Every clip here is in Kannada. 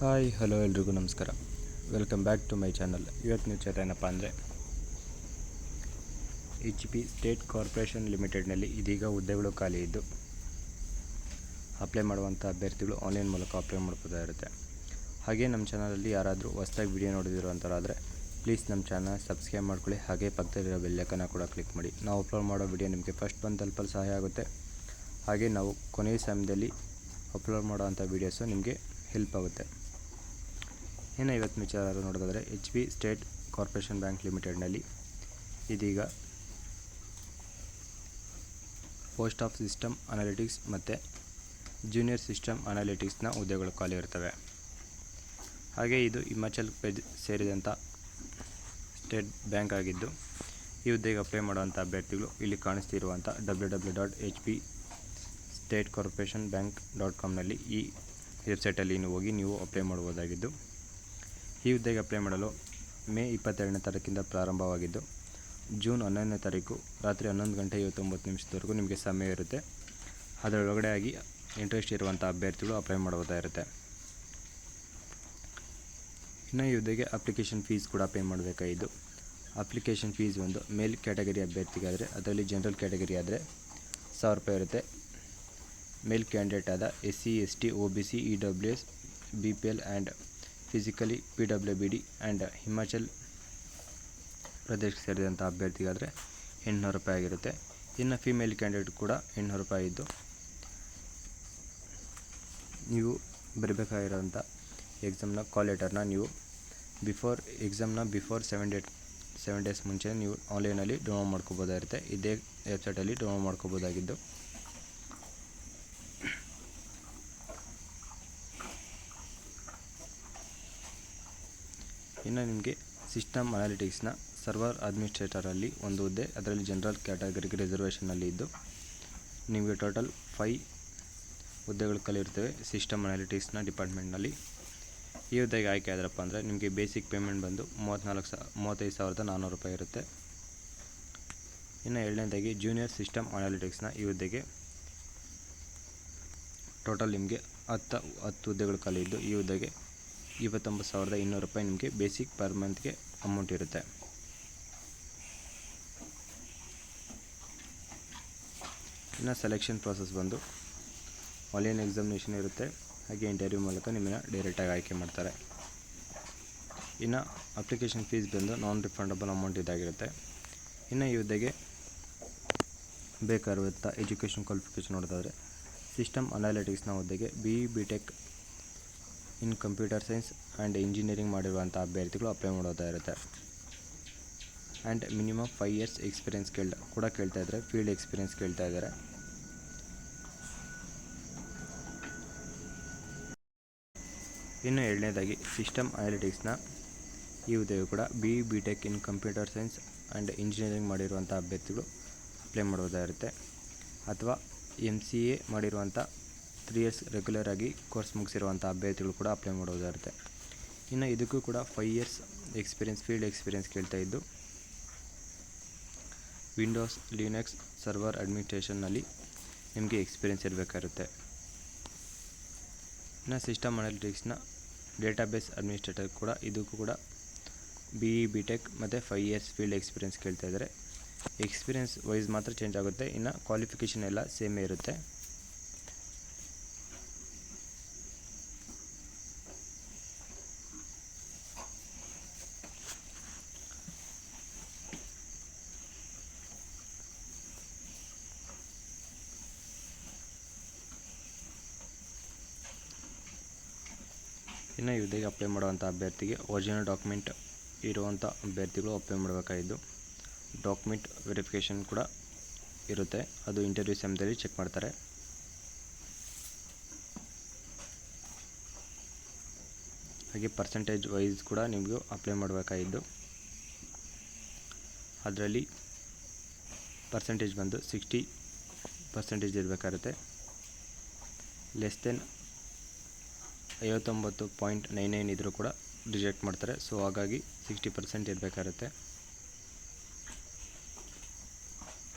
ಹಾಯ್ ಹಲೋ ಎಲ್ರಿಗೂ ನಮಸ್ಕಾರ. Welcome back to my channel. ಇವತ್ತು ವಿಚಾರ ಏನಪ್ಪ ಅಂದರೆ HP ಸ್ಟೇಟ್ ಕಾರ್ಪೊರೇಷನ್ ಲಿಮಿಟೆಡ್ನಲ್ಲಿ ಇದೀಗ ಹುದ್ದೆಗಳು ಖಾಲಿ ಇದ್ದು ಅಪ್ಲೈ ಮಾಡುವಂಥ ಅಭ್ಯರ್ಥಿಗಳು ಆನ್ಲೈನ್ ಮೂಲಕ ಅಪ್ಲೈ ಮಾಡ್ಬೋದಾಗಿರುತ್ತೆ. ಹಾಗೆ ನಮ್ಮ ಚಾನಲಲ್ಲಿ ಯಾರಾದರೂ ಹೊಸದಾಗಿ ವಿಡಿಯೋ ನೋಡಿದಿರುವಂಥವ್ರಾದರೆ ಪ್ಲೀಸ್ ನಮ್ಮ ಚಾನಲ್ ಸಬ್ಸ್ಕ್ರೈಬ್ ಮಾಡ್ಕೊಳ್ಳಿ. ಹಾಗೆ ಪಕ್ಕದಲ್ಲಿರೋ ಬೆಲ್ಲೈಕನ್ನ ಕೂಡ ಕ್ಲಿಕ್ ಮಾಡಿ. ನಾವು ಅಪ್ಲೋಡ್ ಮಾಡೋ ವಿಡಿಯೋ ನಿಮಗೆ ಫಸ್ಟ್ ಬಂದು ತಲುಪಲು ಸಹಾಯ ಆಗುತ್ತೆ. ಹಾಗೆ ನಾವು ಕೊನೆಯ ಸಮಯದಲ್ಲಿ ಅಪ್ಲೋಡ್ ಮಾಡೋವಂಥ ವೀಡಿಯೋಸು ನಿಮಗೆ ಹೆಲ್ಪ್ ಆಗುತ್ತೆ. ಇನ್ನು ಇವತ್ತು ವಿಚಾರ ನೋಡೋದಾದರೆ HP ಸ್ಟೇಟ್ ಕಾರ್ಪೊರೇಷನ್ ಬ್ಯಾಂಕ್ ಲಿಮಿಟೆಡ್ನಲ್ಲಿ ಇದೀಗ ಪೋಸ್ಟ್ ಆಫ್ ಸಿಸ್ಟಮ್ ಅನಾಲಿಟಿಕ್ಸ್ ಮತ್ತು ಜೂನಿಯರ್ ಸಿಸ್ಟಮ್ ಅನಾಲಿಟಿಕ್ಸ್ನ ಹುದ್ದೆಗಳು ಖಾಲಿ ಇರ್ತವೆ. ಹಾಗೆ ಇದು ಹಿಮಾಚಲ್ ಪ್ರದೇಶ ಸೇರಿದಂಥ ಸ್ಟೇಟ್ ಬ್ಯಾಂಕ್ ಆಗಿದ್ದು ಈ ಹುದ್ದೆಗೆ ಅಪ್ಲೈ ಮಾಡುವಂಥ ಅಭ್ಯರ್ಥಿಗಳು ಇಲ್ಲಿ ಕಾಣಿಸ್ತಿರುವಂಥ www.hpstatecorporationbank.com ಈ ವೆಬ್ಸೈಟಲ್ಲಿ ಹೋಗಿ ನೀವು ಅಪ್ಲೈ ಮಾಡ್ಬೋದಾಗಿದ್ದು, ಈ ಹುದ್ದೆಗೆ ಅಪ್ಲೈ ಮಾಡಲು ಮೇ 22ನೇ ತಾರೀಕಿಂದ ಪ್ರಾರಂಭವಾಗಿದ್ದು ಜೂನ್ 11ನೇ ತಾರೀಕು ರಾತ್ರಿ 11 ಗಂಟೆ 29 ನಿಮಿಷದವರೆಗೂ ನಿಮಗೆ ಸಮಯ ಇರುತ್ತೆ. ಅದರೊಳಗಡೆ ಆಗಿ ಇಂಟ್ರೆಸ್ಟ್ ಇರುವಂಥ ಅಭ್ಯರ್ಥಿಗಳು ಅಪ್ಲೈ ಮಾಡ್ಬೋದಾಗಿರುತ್ತೆ. ಇನ್ನು ಈ ಹುದ್ದೆಗೆ ಅಪ್ಲಿಕೇಶನ್ ಫೀಸ್ ಕೂಡ ಪೇ ಮಾಡಬೇಕಾಗಿದ್ದು, ಅಪ್ಲಿಕೇಶನ್ ಫೀಸ್ ಒಂದು ಮೇಲ್ ಕ್ಯಾಟಗರಿ ಅಭ್ಯರ್ಥಿಗಾದರೆ, ಅದರಲ್ಲಿ ಜನರಲ್ ಕ್ಯಾಟಗರಿ ಆದರೆ 1000 ರೂಪಾಯಿ ಇರುತ್ತೆ. ಮೇಲ್ ಕ್ಯಾಂಡಿಡೇಟ್ ಆದ SC ST OBC EWS BPL and physically PWBD and Himachal ಪ್ರದೇಶಕ್ಕೆ ಸೇರಿದಂಥ ಅಭ್ಯರ್ಥಿಗಾದರೆ 800 ರೂಪಾಯಿ ಆಗಿರುತ್ತೆ. ಇನ್ನು ಫಿಮೇಲ್ ಕ್ಯಾಂಡಿಡೇಟ್ ಕೂಡ 800 ರೂಪಾಯಿ ಇದ್ದು, ನೀವು ಬರಬೇಕಾಗಿರೋಂಥ ಎಕ್ಸಾಮ್ನ ಕಾಲ್ ಲೆಟರ್ನ ನೀವು ಬಿಫೋರ್ 7 ಡೇಸ್ ಮುಂಚೆ ನೀವು ಆನ್ಲೈನಲ್ಲಿ ಡೌನ್ಲೋಡ್ ಮಾಡ್ಕೋಬೋದಾಗಿರುತ್ತೆ. ಇದೇ ವೆಬ್ಸೈಟಲ್ಲಿ ಡೌನ್ಲೋಡ್ ಮಾಡ್ಕೋಬೋದಾಗಿದ್ದು, ಇನ್ನು ನಿಮಗೆ ಸಿಸ್ಟಮ್ ಅನಾಲಿಟಿಕ್ಸ್ನ ಸರ್ವರ್ ಅಡ್ಮಿನಿಸ್ಟ್ರೇಟರಲ್ಲಿ ಒಂದು ಹುದ್ದೆ, ಅದರಲ್ಲಿ ಜನರಲ್ ಕ್ಯಾಟಗರಿಗೆ ರಿಸರ್ವೇಷನಲ್ಲಿ ಇದ್ದು ನಿಮಗೆ ಟೋಟಲ್ 5 ಹುದ್ದೆಗಳು ಖಾಲಿರ್ತವೆ ಸಿಸ್ಟಮ್ ಅನಾಲಿಟಿಕ್ಸ್ನ ಡಿಪಾರ್ಟ್ಮೆಂಟ್ನಲ್ಲಿ. ಈ ಹುದ್ದೆಗೆ ಆಯ್ಕೆ ಆದ್ರಪ್ಪ ಅಂದರೆ ನಿಮಗೆ ಬೇಸಿಕ್ ಪೇಮೆಂಟ್ ಬಂದು 35,400 ರೂಪಾಯಿ ಇರುತ್ತೆ. ಇನ್ನು ಎರಡನೇದಾಗಿ ಜೂನಿಯರ್ ಸಿಸ್ಟಮ್ ಅನಾಲಿಟಿಕ್ಸ್ನ ಈ ಹುದ್ದೆಗೆ ಟೋಟಲ್ ನಿಮಗೆ 10 ಹುದ್ದೆಗಳು ಖಾಲಿ ಇದ್ದು ಈ ಹುದ್ದೆಗೆ 29,200 ರೂಪಾಯಿ ನಿಮಗೆ ಬೇಸಿಕ್ ಪರ್ ಮಂತ್ಗೆ ಅಮೌಂಟ್ ಇರುತ್ತೆ. ಇನ್ನು ಸೆಲೆಕ್ಷನ್ ಪ್ರಾಸೆಸ್ ಬಂದು ಆನ್ಲೈನ್ ಎಕ್ಸಾಮಿನೇಷನ್ ಇರುತ್ತೆ. ಹಾಗೆ ಇಂಟರ್ವ್ಯೂ ಮೂಲಕ ನಿಮ್ಮನ್ನು ಡೈರೆಕ್ಟಾಗಿ ಆಯ್ಕೆ ಮಾಡ್ತಾರೆ. ಇನ್ನು ಅಪ್ಲಿಕೇಶನ್ ಫೀಸ್ ಬಂದು ನಾನ್ ರಿಫಂಡಬಲ್ ಅಮೌಂಟ್ ಇದಾಗಿರುತ್ತೆ. ಇನ್ನು ಈ ಹುದ್ದೆಗೆ ಬೇಕಾಗಿರುವಂಥ ಎಜುಕೇಷನ್ ಕ್ವಾಲಿಫಿಕೇಷನ್ ನೋಡೋದಾದರೆ ಸಿಸ್ಟಮ್ ಅನಾಲಿಟಿಕ್ಸ್ನ ಹುದ್ದೆಗೆ BE BTech in computer science and engineering ಮಾಡಿರುವಂಥ ಅಭ್ಯರ್ಥಿಗಳು ಅಪ್ಲೈ ಮಾಡೋದಾಗಿರುತ್ತೆ. ಆ್ಯಂಡ್ ಮಿನಿಮಮ್ 5 ಇಯರ್ಸ್ ಎಕ್ಸ್ಪೀರಿಯೆನ್ಸ್ ಕೇಳ್ತಾ ಇದ್ದಾರೆ, ಫೀಲ್ಡ್ ಎಕ್ಸ್ಪೀರಿಯೆನ್ಸ್ ಕೇಳ್ತಾ ಇದ್ದಾರೆ. ಇನ್ನು ಎರಡನೇದಾಗಿ ಸಿಸ್ಟಮ್ ಅನಾಲಿಟಿಕ್ಸ್ನ ಈ ಹುದ್ದೆಯು ಕೂಡ BE BTech in computer science and engineering ಮಾಡಿರುವಂಥ ಅಭ್ಯರ್ಥಿಗಳು ಅಪ್ಲೈ ಮಾಡೋದಾಗಿರುತ್ತೆ. ಅಥವಾ MCA ಮಾಡಿರುವಂಥ 3 ಇಯರ್ಸ್ ರೆಗ್ಯುಲರ್ ಆಗಿ ಕೋರ್ಸ್ ಮುಗಿಸಿರುವಂಥ ಅಭ್ಯರ್ಥಿಗಳು ಕೂಡ ಅಪ್ಲೈ ಮಾಡೋದಾಗಿರುತ್ತೆ. ಇನ್ನು ಇದಕ್ಕೂ ಕೂಡ 5 ಇಯರ್ಸ್ ಎಕ್ಸ್ಪೀರಿಯೆನ್ಸ್ ಫೀಲ್ಡ್ ಎಕ್ಸ್ಪೀರಿಯೆನ್ಸ್ ಕೇಳ್ತಾ ಇದ್ದು, ವಿಂಡೋಸ್ ಲಿನಕ್ಸ್ ಸರ್ವರ್ ಅಡ್ಮಿನಿಸ್ಟ್ರೇಷನ್ನಲ್ಲಿ ನಿಮಗೆ ಎಕ್ಸ್ಪೀರಿಯೆನ್ಸ್ ಇರಬೇಕಾಗಿರುತ್ತೆ. ಇನ್ನು ಸಿಸ್ಟಮ್ ಅನಾಲಿಟಿಕ್ಸ್ನ ಡೇಟಾಬೇಸ್ ಅಡ್ಮಿನಿಸ್ಟ್ರೇಟರ್ ಕೂಡ ಇದಕ್ಕೂ ಕೂಡ BE BTech ಮತ್ತು 5 ಇಯರ್ಸ್ ಫೀಲ್ಡ್ ಎಕ್ಸ್ಪೀರಿಯೆನ್ಸ್ ಕೇಳ್ತಾ ಇದ್ದಾರೆ. ಎಕ್ಸ್ಪೀರಿಯೆನ್ಸ್ ವೈಸ್ ಮಾತ್ರ ಚೇಂಜ್ ಆಗುತ್ತೆ, ಇನ್ನು ಕ್ವಾಲಿಫಿಕೇಷನ್ ಎಲ್ಲ ಸೇಮೇ ಇರುತ್ತೆ. ಇನ್ನು ಈ ಹುದ್ದೆಗೆ ಅಪ್ಲೈ ಮಾಡುವಂಥ ಅಭ್ಯರ್ಥಿಗೆ ಒರಿಜಿನಲ್ ಡಾಕ್ಯುಮೆಂಟ್ ಇರುವಂಥ ಅಭ್ಯರ್ಥಿಗಳು ಅಪ್ಲೈ ಮಾಡಬೇಕಾಗಿದ್ದು, ಡಾಕ್ಯುಮೆಂಟ್ ವೆರಿಫಿಕೇಷನ್ ಕೂಡ ಇರುತ್ತೆ. ಅದು ಇಂಟರ್ವ್ಯೂ ಸಮಯದಲ್ಲಿ ಚೆಕ್ ಮಾಡ್ತಾರೆ. ಹಾಗೆ ಪರ್ಸೆಂಟೇಜ್ ವೈಸ್ ಕೂಡ ನಿಮಗೂ ಅಪ್ಲೈ ಮಾಡಬೇಕಾಗಿದ್ದು, ಅದರಲ್ಲಿ ಪರ್ಸೆಂಟೇಜ್ ಬಂದು 60% ಇರಬೇಕಾಗುತ್ತೆ. ಲೆಸ್ ದೆನ್ 59.99 ಇದ್ದರೂ ಕೂಡ ರಿಜೆಕ್ಟ್ ಮಾಡ್ತಾರೆ. ಸೊ ಹಾಗಾಗಿ 60% ಇರಬೇಕಾಗುತ್ತೆ.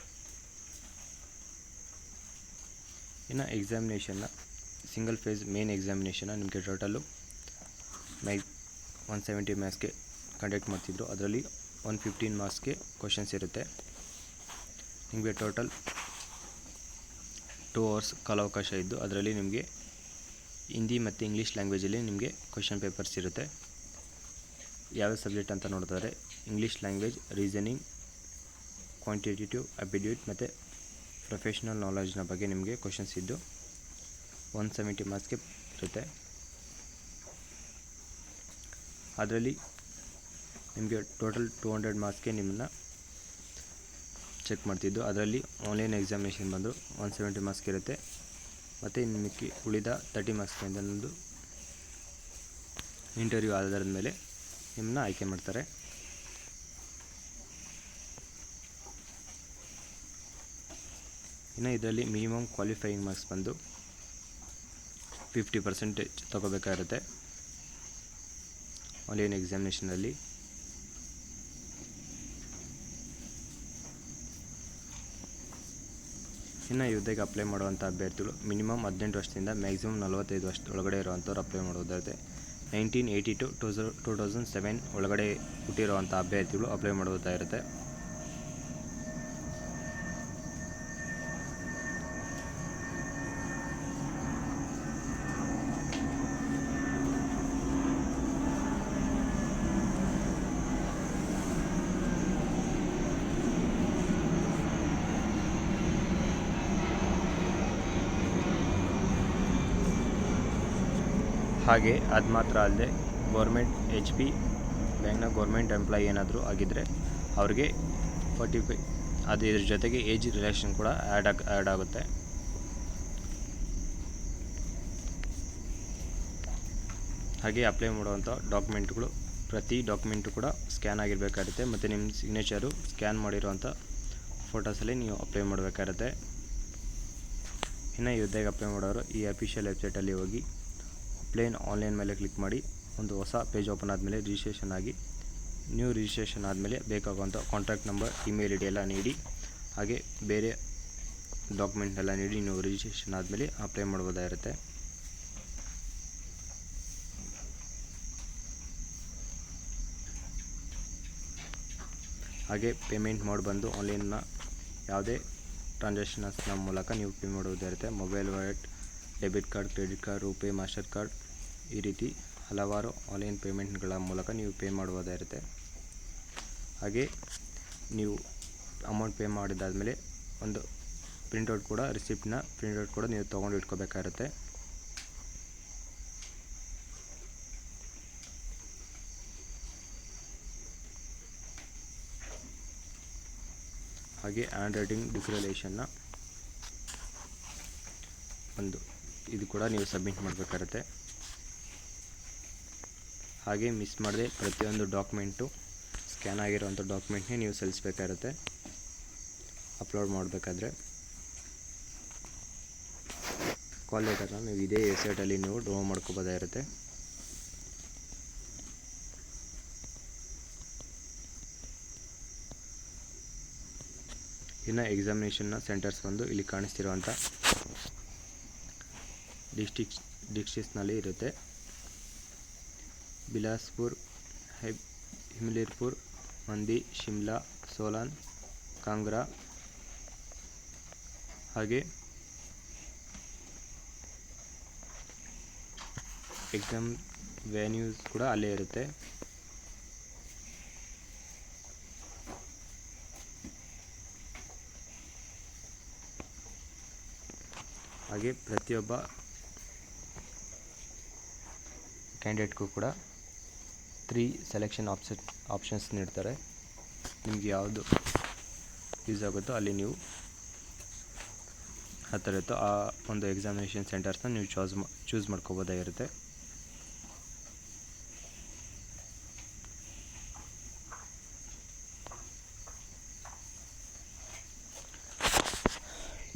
ಇನ್ನು ಎಕ್ಸಾಮಿನೇಷನ್ನ ಸಿಂಗಲ್ ಫೇಸ್ ಮೇನ್ ಎಕ್ಸಾಮಿನೇಷನ್ನ ನಿಮಗೆ ಟೋಟಲು 170 ಮಾರ್ಕ್ಸ್ಗೆ ಕಂಡಕ್ಟ್ ಮಾಡ್ತಿದ್ರು. ಅದರಲ್ಲಿ 115 ಮಾರ್ಕ್ಸ್ಗೆ ಕ್ವಶನ್ಸ್ ಇರುತ್ತೆ. ನಿಮಗೆ ಟೋಟಲ್ 2 ಅವರ್ಸ್ ಕಾಲಾವಕಾಶ ಇದ್ದು ಅದರಲ್ಲಿ ನಿಮಗೆ ಹಿಂದಿ ಮತ್ತು ಇಂಗ್ಲೀಷ್ ಲ್ಯಾಂಗ್ವೇಜಲ್ಲಿ ನಿಮಗೆ ಕ್ವಶನ್ ಪೇಪರ್ಸ್ ಇರುತ್ತೆ. ಯಾವ ಸಬ್ಜೆಕ್ಟ್ ಅಂತ ನೋಡಿದ್ರೆ English language, reasoning, quantitative aptitude ಮತ್ತು ಪ್ರೊಫೆಷ್ನಲ್ ನಾಲೆಡ್ಜ್ನ ಬಗ್ಗೆ ನಿಮಗೆ ಕ್ವಶನ್ಸ್ ಇದ್ದು 170 ಮಾರ್ಕ್ಸ್ಗೆ ಇರುತ್ತೆ. ಅದರಲ್ಲಿ ನಿಮಗೆ ಟೋಟಲ್ 200 ಮಾರ್ಕ್ಸ್ಗೆ ನಿಮ್ಮನ್ನು ಚೆಕ್ ಮಾಡ್ತಿದ್ದು. ಅದರಲ್ಲಿ ಆನ್ಲೈನ್ ಎಕ್ಸಾಮಿನೇಷನ್ ಬಂದು 170 ಮಾರ್ಕ್ಸ್ಗೆ ಇರುತ್ತೆ. ಮತ್ತು ನಿಮಗೆ ಉಳಿದ 30 ಮಾರ್ಕ್ಸ್ಗಿಂತ ಒಂದು ಇಂಟರ್ವ್ಯೂ ಆಧಾರದ ಮೇಲೆ ನಿಮ್ಮನ್ನ ಆಯ್ಕೆ ಮಾಡ್ತಾರೆ. ಇನ್ನು ಇದರಲ್ಲಿ ಮಿನಿಮಮ್ ಕ್ವಾಲಿಫೈಯಿಂಗ್ ಮಾರ್ಕ್ಸ್ ಬಂದು 50% ತಗೋಬೇಕಾಗಿರುತ್ತೆ ಆನ್ಲೈನ್ ಎಕ್ಸಾಮಿನೇಷನಲ್ಲಿ. ಇನ್ನು ಈ ಹುದ್ದೆಗೆ ಅಪ್ಲೈ ಮಾಡುವಂಥ ಅಭ್ಯರ್ಥಿಗಳು ಮಿನಿಮಮ್ 18 ವರ್ಷದಿಂದ ಮ್ಯಾಕ್ಸಿಮಮ್ 45 ವರ್ಷದ ಒಳಗಡೆ ಇರುವಂಥವ್ರು ಅಪ್ಲೈ ಮಾಡೋದಾದರೆ 1980 to 2007 ಒಳಗಡೆ ಹುಟ್ಟಿರುವಂಥ ಅಭ್ಯರ್ಥಿಗಳು ಅಪ್ಲೈ ಮಾಡೋದಾಗಿರುತ್ತೆ. ಹಾಗೆ ಅದು ಮಾತ್ರ ಅಲ್ಲದೆ ಗೌರ್ಮೆಂಟ್ HP ಬ್ಯಾಂಕ್ನ ಗೌರ್ಮೆಂಟ್ ಎಂಪ್ಲಾಯಿ ಏನಾದರೂ ಆಗಿದ್ದರೆ ಅವ್ರಿಗೆ 45 ಅದು ಇದ್ರ ಜೊತೆಗೆ ಏಜ್ ರಿಲ್ಯಾಕ್ಷನ್ ಕೂಡ ಆ್ಯಡ್ ಆಗುತ್ತೆ. ಹಾಗೆ ಅಪ್ಲೈ ಮಾಡುವಂಥ ಡಾಕ್ಯುಮೆಂಟ್ಗಳು ಪ್ರತಿ ಡಾಕ್ಯುಮೆಂಟು ಕೂಡ ಸ್ಕ್ಯಾನ್ ಆಗಿರಬೇಕಾಗುತ್ತೆ ಮತ್ತು ನಿಮ್ಮ ಸಿಗ್ನೇಚರು ಸ್ಕ್ಯಾನ್ ಮಾಡಿರುವಂಥ ಫೋಟೋಸಲ್ಲಿ ನೀವು ಅಪ್ಲೈ ಮಾಡಬೇಕಾಗುತ್ತೆ. ಇನ್ನು ಈ ಹುದ್ದೆಗೆ ಅಪ್ಲೈ ಮಾಡೋರು ಈ ಅಫಿಷಿಯಲ್ ವೆಬ್ಸೈಟಲ್ಲಿ ಹೋಗಿ ಪ್ಲೇನ್ ಆನ್ಲೈನ್ ಮೇಲೆ ಕ್ಲಿಕ್ ಮಾಡಿ ಒಂದು ಹೊಸ ಪೇಜ್ ಓಪನ್ ಆದಮೇಲೆ ರಿಜಿಸ್ಟ್ರೇಷನ್ ಆಗಿ ನ್ಯೂ ರಿಜಿಸ್ಟ್ರೇಷನ್ ಆದಮೇಲೆ ಬೇಕಾಗುವಂಥ ಕಾಂಟ್ಯಾಕ್ಟ್ ನಂಬರ್, ಇಮೇಲ್ ID ಎಲ್ಲ ನೀಡಿ ಹಾಗೆ ಬೇರೆ ಡಾಕ್ಯುಮೆಂಟ್ ಎಲ್ಲ ನೀಡಿ ನೀವು ರಿಜಿಸ್ಟ್ರೇಷನ್ ಆದಮೇಲೆ ಅಪ್ಲೈ ಮಾಡ್ಬೋದಾಗಿರುತ್ತೆ. ಹಾಗೆ ಪೇಮೆಂಟ್ ಮೋಡ್ ಬಂದು ಆನ್ಲೈನ್ನ ಯಾವುದೇ ಟ್ರಾನ್ಸಾಕ್ಷನ್ಸ್ನ ಮೂಲಕ ನೀವು ಪೇ ಮಾಡೋದಾಗಿರುತ್ತೆ. Mobile wallet, debit card, credit card, RuPay, Mastercard ಈ ರೀತಿ ಹಲವಾರು ಆನ್ಲೈನ್ ಪೇಮೆಂಟ್ಗಳ ಮೂಲಕ ನೀವು ಪೇ ಮಾಡ್ಬೋದಾಗಿರುತ್ತೆ. ಹಾಗೆ ನೀವು ಅಮೌಂಟ್ ಪೇ ಮಾಡಿದಾದಮೇಲೆ ಒಂದು ಪ್ರಿಂಟೌಟ್ ಕೂಡ ರಿಸಿಪ್ಟ್ನ ಪ್ರಿಂಟೌಟ್ ಕೂಡ ನೀವು ತೊಗೊಂಡು ಇಟ್ಕೋಬೇಕಾಗಿರುತ್ತೆ. ಹಾಗೆ ಹ್ಯಾಂಡ್ ರೈಟಿಂಗ್ ಡಿಕ್ಲರೇಷನ್ನ ಒಂದು ಇದು ಕೂಡ ನೀವು ಸಬ್ಮಿಟ್ ಮಾಡಬೇಕಾಗುತ್ತೆ. ಹಾಗೆ ಮಿಸ್ ಮಾಡದೆ ಪ್ರತಿಯೊಂದು ಡಾಕ್ಯುಮೆಂಟು ಸ್ಕ್ಯಾನ್ ಆಗಿರೋವಂಥ ಡಾಕ್ಯುಮೆಂಟ್ನೇ ನೀವು ಸಲ್ಲಿಸಬೇಕಾಗುತ್ತೆ ಅಪ್ಲೋಡ್ ಮಾಡಬೇಕಾದ್ರೆ. ಕಾಲ್ ಲೆಟರ್ನ ನೀವು ಇದೇ ವೆಬ್ಸೈಟಲ್ಲಿ ನೀವು ಡೌನ್ಲೋಡ್ ಮಾಡ್ಕೋಬೋದಾಗಿರುತ್ತೆ. ಇನ್ನು ಎಕ್ಸಾಮಿನೇಷನ್ನ ಸೆಂಟರ್ಸ್ ಬಂದು ಇಲ್ಲಿ ಕಾಣಿಸ್ತಿರುವಂಥ ಡಿಸ್ಟ್ರಿಕ್ಟ್ಸ್ನಲ್ಲಿ ಇರುತ್ತೆ. ಬಿಲಾಸ್ಪುರ್, ಹಿಮಲೀರ್ಪುರ್, ಮಂದಿ, ಶಿಮ್ಲಾ, ಸೋಲಾನ್, ಕಾಂಗ್ರಾ ಹಾಗೆ ಎಕ್ಸಾಮ್ ವೆನ್ಯೂಸ್ ಕೂಡ ಅಲ್ಲೇ ಇರುತ್ತೆ. ಹಾಗೆ ಪ್ರತಿಯೊಬ್ಬ ಕ್ಯಾಂಡಿಡೇಟ್ಗೂ ಕೂಡ 3 ಸೆಲೆಕ್ಷನ್ ಆಪ್ಷನ್ಸ್ ನೀಡ್ತಾರೆ. ನಿಮಗೆ ಯಾವುದು ಯೂಸ್ ಆಗುತ್ತೋ ಅಲ್ಲಿ ನೀವು ಹತ್ತಿರ ಇರುತ್ತೋ ಆ ಒಂದು ಎಕ್ಸಾಮಿನೇಷನ್ ಸೆಂಟರ್ಸ್ನ ನೀವು ಚೂಸ್ ಮಾಡ್ಕೋಬೋದಾಗಿರುತ್ತೆ.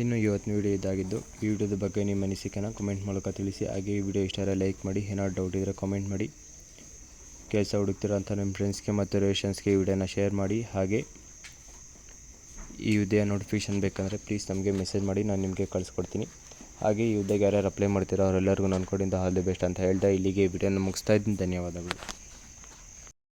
ಇನ್ನು ಇವತ್ತಿನ ವಿಡಿಯೋ ಇದಾಗಿದ್ದು, ಈ ವಿಡಿಯೋದ ಬಗ್ಗೆ ನಿಮ್ಮ ಅನಿಸಿಕೆನ ಕಮೆಂಟ್ ಮೂಲಕ ತಿಳಿಸಿ. ಹಾಗೆ ಈ ವಿಡಿಯೋ ಇಷ್ಟ ಲೈಕ್ ಮಾಡಿ, ಏನಾದ್ರು ಡೌಟ್ ಇದ್ದರೆ ಕಮೆಂಟ್ ಮಾಡಿ. ಕೆಲಸ ಹುಡುಕ್ತಿರೋಂಥ ನಿಮ್ಮ ಫ್ರೆಂಡ್ಸ್ಗೆ ಮತ್ತು ರಿಲೇಷನ್ಸ್ಗೆ ಈ ವಿಡಿಯೋನ ಶೇರ್ ಮಾಡಿ. ಹಾಗೆ ಈ ವಿಡಿಯೋ ನೋಟಿಫಿಕೇಷನ್ ಬೇಕಂದರೆ ಪ್ಲೀಸ್ ನಮಗೆ ಮೆಸೇಜ್ ಮಾಡಿ, ನಾನು ನಿಮಗೆ ಕಳಿಸ್ಕೊಡ್ತೀನಿ. ಹಾಗೆ ಈ ಹುದ್ದೆಗೆ ಯಾರ್ಯಾರು ಅಪ್ಲೈ ಮಾಡ್ತೀರೋ ಅವರೆಲ್ಲರಿಗೂ ನನ್ನ ಕಡೆಯಿಂದ ಆಲ್ ದಿ ಬೆಸ್ಟ್ ಅಂತ ಹೇಳ್ತಾ ಇಲ್ಲಿಗೆ ವಿಡಿಯೋನ ಮುಗಿಸ್ತಾ ಇದ್ದೀನಿ. ಧನ್ಯವಾದಗಳು.